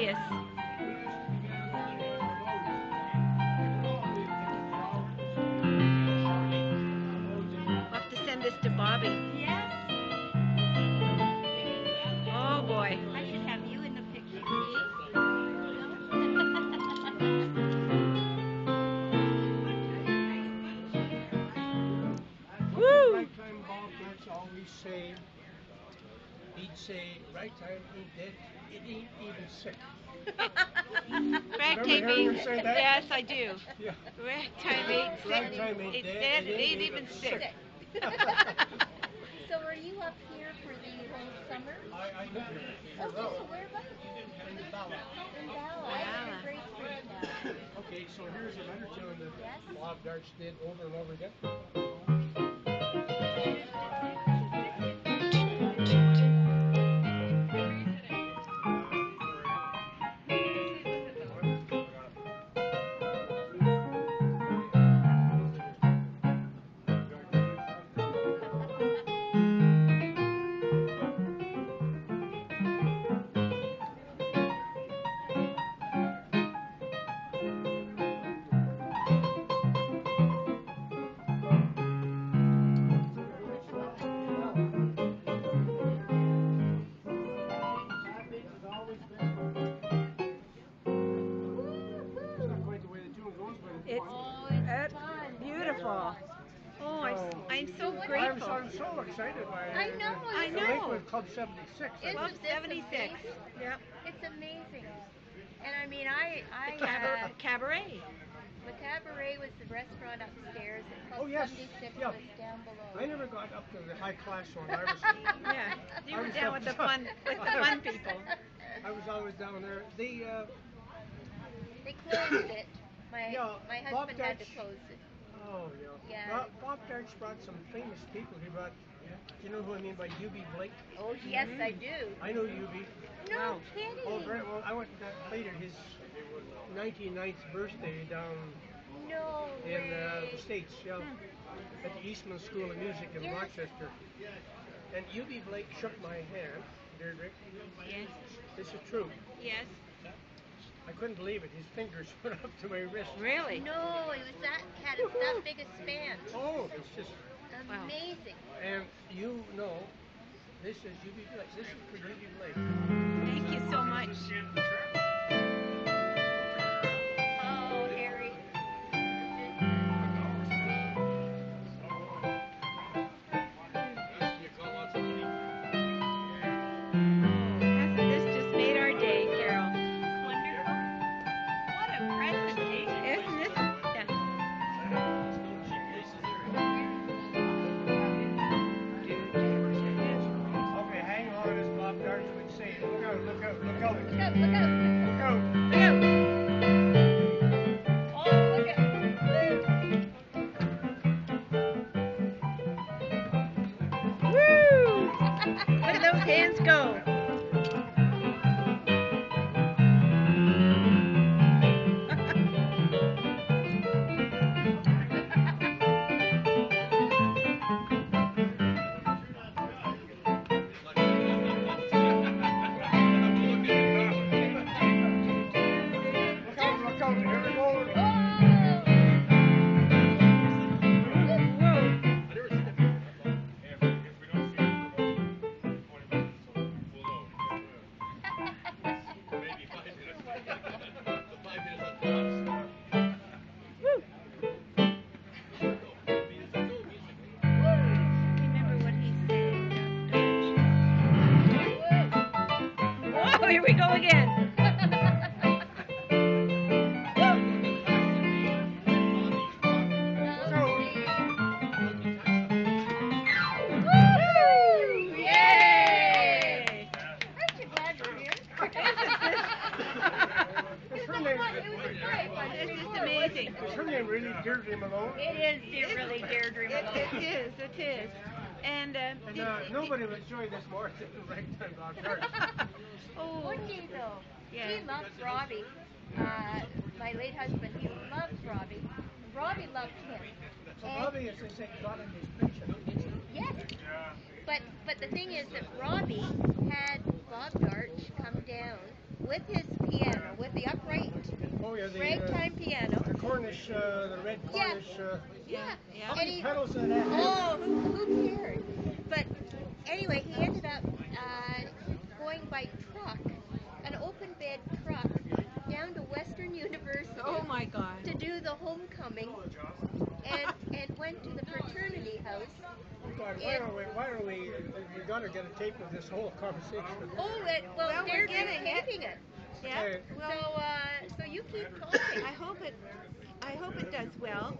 hilarious. We'll have to send this to Bobby. Yes. Oh boy. I should have you in the picture. Woo! Ragtime Bob Darch always say, he'd say, ragtime ain't dead, it ain't even sick. Ragtime heard him say that? Yes, I do. Yeah. Ragtime ain't sick. Ragtime ain't It's dead, dead, it ain't even sick. So are you up here for the whole summer? I live here. Okay, so where about? In the Bala. In Bala. I have a great friend now. Okay, so here's another tune that Yes. Bob Darch did over and over again. It's beautiful. Oh, I'm so grateful. I'm so excited by it. I know. I The know. Lakewood Club 76. Isn't Club this 76. amazing? Yep. It's amazing. And I mean, Cabaret. the Cabaret was the restaurant upstairs, and Club Oh, yes. 76 Yeah. was down below. I never got up to the high class one. I Yeah. You were down with the fun people. was always down there. They closed it. My Bob husband had to Darch. close it. Oh, yeah. Yeah. Bob Darch brought some famous people. He brought, you know who I mean by U.B. Blake? Oh, yes, I do. I know U.B. No Wow. kidding. Oh, great. Well, I went to that later, his 99th birthday down No in way. the States, yeah, at the Eastman School of Music in Yes. Rochester. And U.B. Blake shook my hand, Deirdre. Yes. This is true. Yes. I couldn't believe it. His fingers went up to my wrist. Really? No, it was had that big a span. Oh, it's just, Amazing. and you know, this is U.B. Blake. This is for U.B. Blake. Thank you so much. Oh, Harry. This just made our day, Carol. Wonderful. What a presentation. Isn't this? Yeah. Okay, hang on, as Bob Darch would say. Look out, look out, look out. Look out, look out. Look out. Look out. Oh, look out. Woo! Look at those hands go. Look out, here we go. Remember what he said. Whoa, here we go again. Woo! Yay! Aren't you glad you're here? Is her name, This is amazing. is her name really Deirdre Malone? It is really Deirdre Malone. It is, it is. And, And nobody would enjoy this more than Ragtime Bob Darch. oh, Would you though? Yeah. He loves Robbie. My late husband, he loves Robbie. Robbie loved him. So Bobby, as I say, got in his pension. Yes. But the thing is that Robbie had Bob Darch come down with his piano, with the upright Oh yeah, the ragtime piano. the Cornish, the red Yeah. Cornish. Yeah. Yeah. How And many pedals did that have? Oh, who cares? But anyway, he ended up going by truck, an open bed truck, down to Western University Oh my God. to do the homecoming, and went to the fraternity house. Oh God, why are we gotta get a tape of this whole conversation. Oh, Well, we're Deirdre's getting it. taping it. Yeah. Okay. Well, So you keep talking. I hope it does well.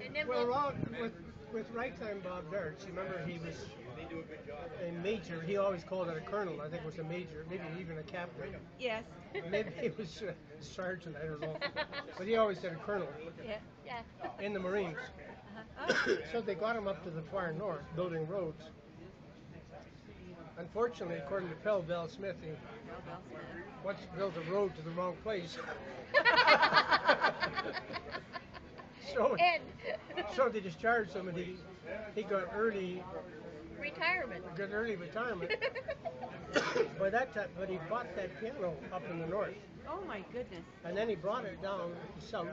And then Well, we'll, Ron, with Ragtime Bob Darch, remember he was a major. He always called it a colonel. I think it was a major, maybe even a captain. Yes. Maybe he was a sergeant. I don't know. But he always said a colonel Yeah. yeah. in the Marines. Oh. So they got him up to the far north, building roads. Unfortunately, according to Pell Bell Smith, he once built a road to the wrong place. so, And so they discharged him, and he got early retirement. retirement. By that time, but he bought that piano up in the north, Oh my goodness. and then he brought it down south.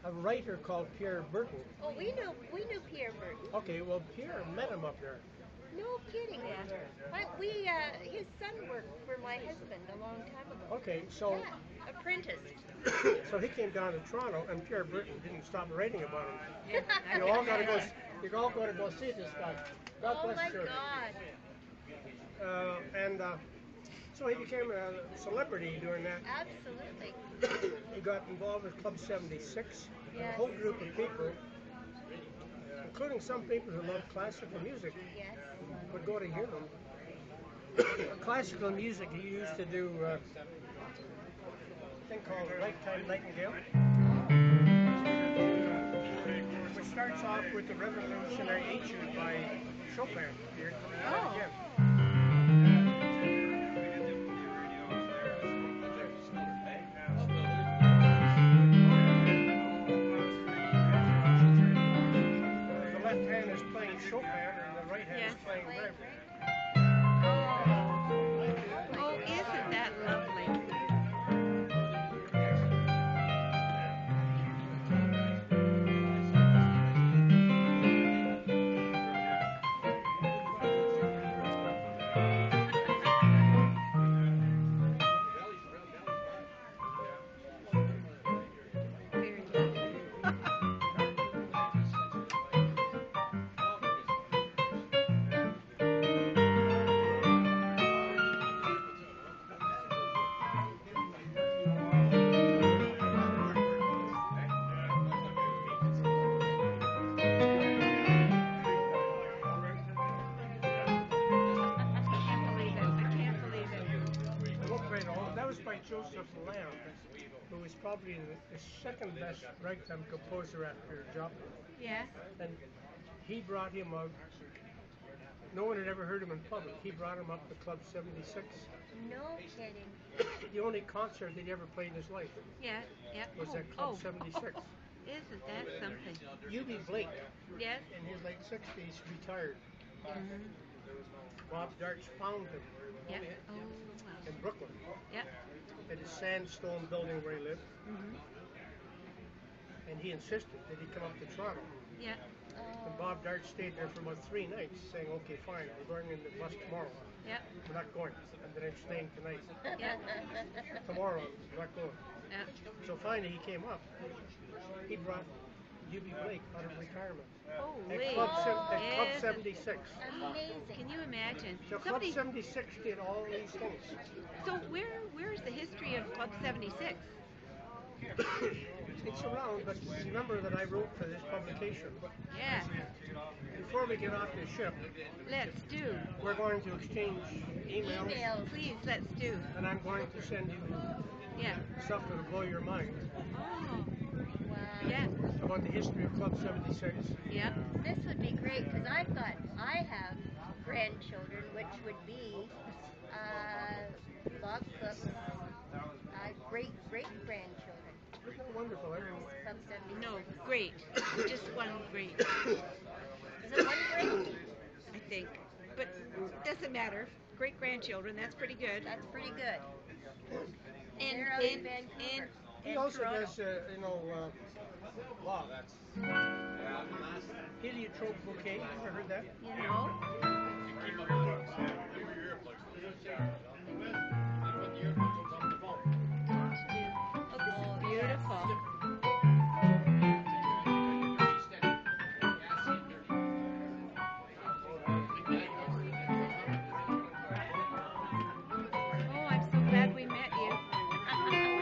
A writer called Pierre Burton. Oh, we knew Pierre Burton. Okay, well Pierre met him up there. No kidding. Yeah. His son worked for my husband a long time ago. Okay, so Yeah, apprentice. so he came down to Toronto, and Pierre Burton didn't stop writing about him. Yeah. You all gotta go. You all gotta go see this guy. God Oh bless my you, sir. God. And so he became a celebrity doing that. Absolutely. He got involved with Club 76. A Yes. whole group of people, including some people who love classical music, Yes. would go to hear them. Classical music, he used to do a thing called Ragtime Nightingale, which starts off with the Revolutionary Etude by Chopin. Here, Oh. again. The left hand is playing Chopin, and the right hand Yes. is playing Brahms. Oh, isn't that lovely? Very good. I can't believe it. I won't play it all. That was by Joseph Lamb, who was probably the second best ragtime composer after Joplin. Yeah. And he brought him up. No one had ever heard him in public. He brought him up to Club 76. No kidding. The only concert that he ever played in his life Yeah. Yeah. was at Club 76. Isn't that something? U.B. Blake, Yes. in his late 60s, retired. Mm-hmm. Bob Darch found him Yeah. Oh, wow. in Brooklyn Yeah. at his sandstone building where he lived, Mm-hmm. and he insisted that he come up to Toronto. Yeah. And Bob Darch stayed there for about 3 nights, saying, "Okay, fine, we're going in the bus tomorrow. Yeah. We're not going, and then I'm staying tonight. Yeah. Tomorrow, we're not going." Yeah. So finally, he came up. He brought U.B. Blake out of retirement Holy. at Club Yes. 76. Amazing. Can you imagine? So Club 76 did all these things. So where's the history of Club 76? It's around, but remember that I wrote for this publication. Yeah. Before we get off the ship, Let's do. we're going to exchange emails, Emails. Please, let's do. and I'm going to send you Yeah. stuff that'll blow your mind Oh. Wow. Yeah. about the history of Club 76. Yeah. This would be great because I thought I have grandchildren, which would be Bob Cook's great grandchildren. Isn't that wonderful? Club 76. No, great. Just one great, Is it one great? I think. But it doesn't matter. great-grandchildren. That's pretty good. That's pretty good. And, They're out in and, Vancouver. He and also Toronto. does, wow, heliotrope bouquet. You ever heard that? You know? Oh, this is beautiful. oh, I'm so glad we met you.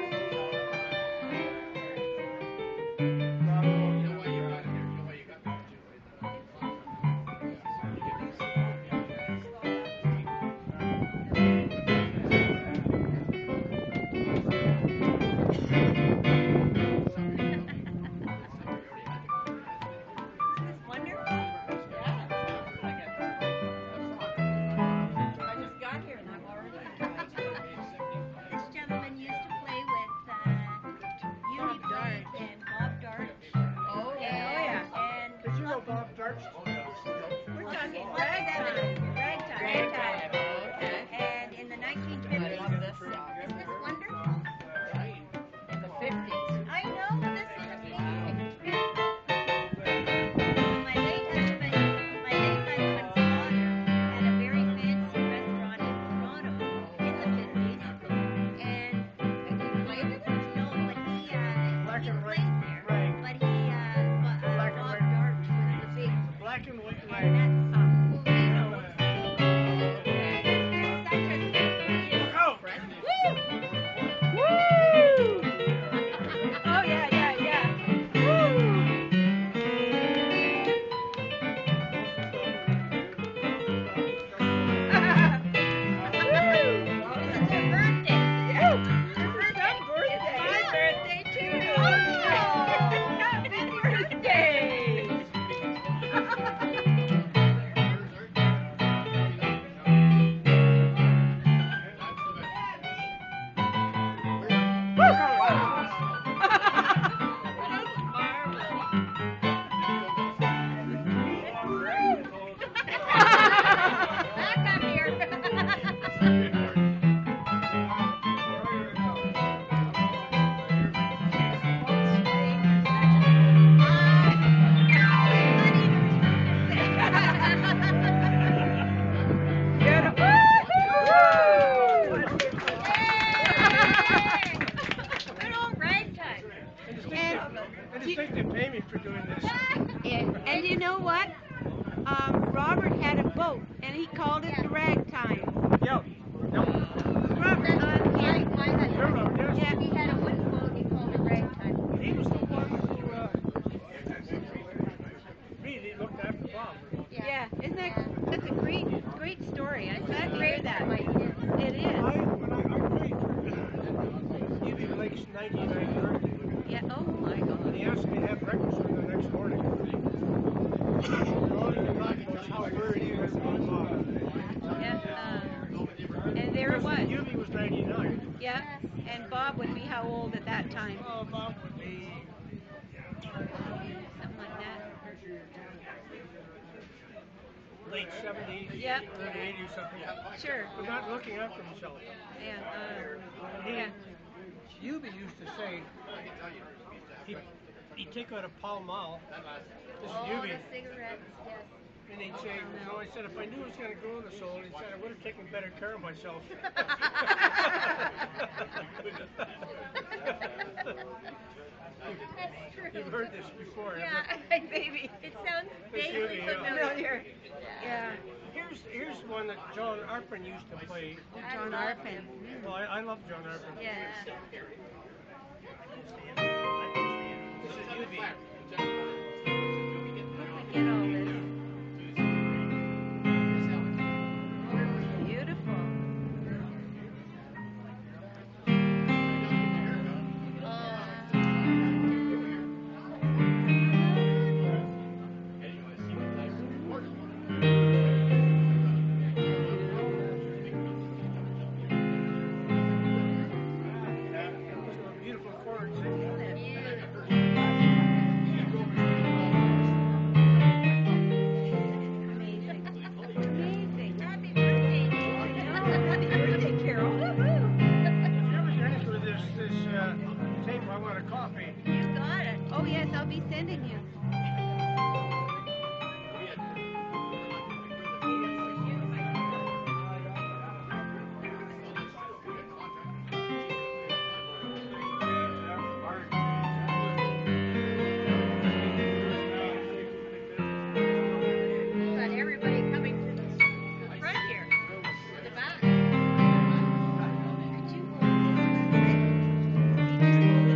Isn't this wonderful? I just got here and I'm already enjoying it. This gentleman used to play with Bob Darch. and Bob Darch. Oh, And Did you know Bob Darch? We're talking Ragtime. ragtime. Okay. And in the 1950s. I love this song. Isn't this wonderful? In the 50s. I know, this is amazing. My late husband's father had a very fancy restaurant in Toronto in the 50s. And he played with it? No, but Black he and played white there. rag. But Bob Darch was the big, Black and white and rag. that's who he knows. It's such a Look out! Oh, yeah, yeah, yeah. It's her birthday. Yeah. Her birthday. It's my birthday, too. Oh. Happy birthday. That's marvelous. Back up here. Good old ragtime. I just think they pay me for doing this. And you know what? Robert had a boat, and he called it the Ragtime. Yep. Yep. Robert, My husband. Yes. Yeah. He had a wooden boat. He called it ragtime. He was the one who really looked after Bob. yeah, isn't that's a great story. I'm glad to hear Great that. for my kids. It is. I played for UB Blake's 99th birthday. Yeah. Oh my God. And he asked me to have breakfast with him the next morning. And all he could talk about was how worried he was about Bob. Yeah. And there it was. UB was 99. Yeah. And Bob would be how old at that time? Oh, Bob would be Something like that. late 70s, Yep. early 80s, something. Sure. But not looking after himself. Yeah. He, Yeah. UB used to say he'd take out a Pall Mall. This is Oh, UB. the cigarettes, yes. And he'd say, he said, if I knew it was going to go in the soul, he said, I would have taken better care of myself. That's true. You've heard this before. Yeah, haven't Maybe. it sounds It's vaguely Judy, yeah. familiar. Yeah. you? Here's one that John Arpin used to play. John Arpin. Well, I love John Arpin. Yeah. This is UB. Where did we get all this? Beautiful. Beautiful chords. Yeah. You got it. Oh yes, I'll be sending you. Got everybody coming to the front here, to the back. Could you hold it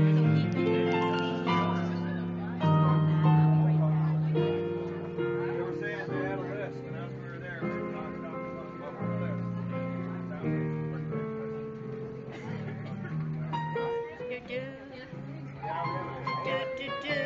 so he can see? They were saying they had a list, and as we were there, we were talking about our list. Do-do. Yeah, we have a Do-do-do.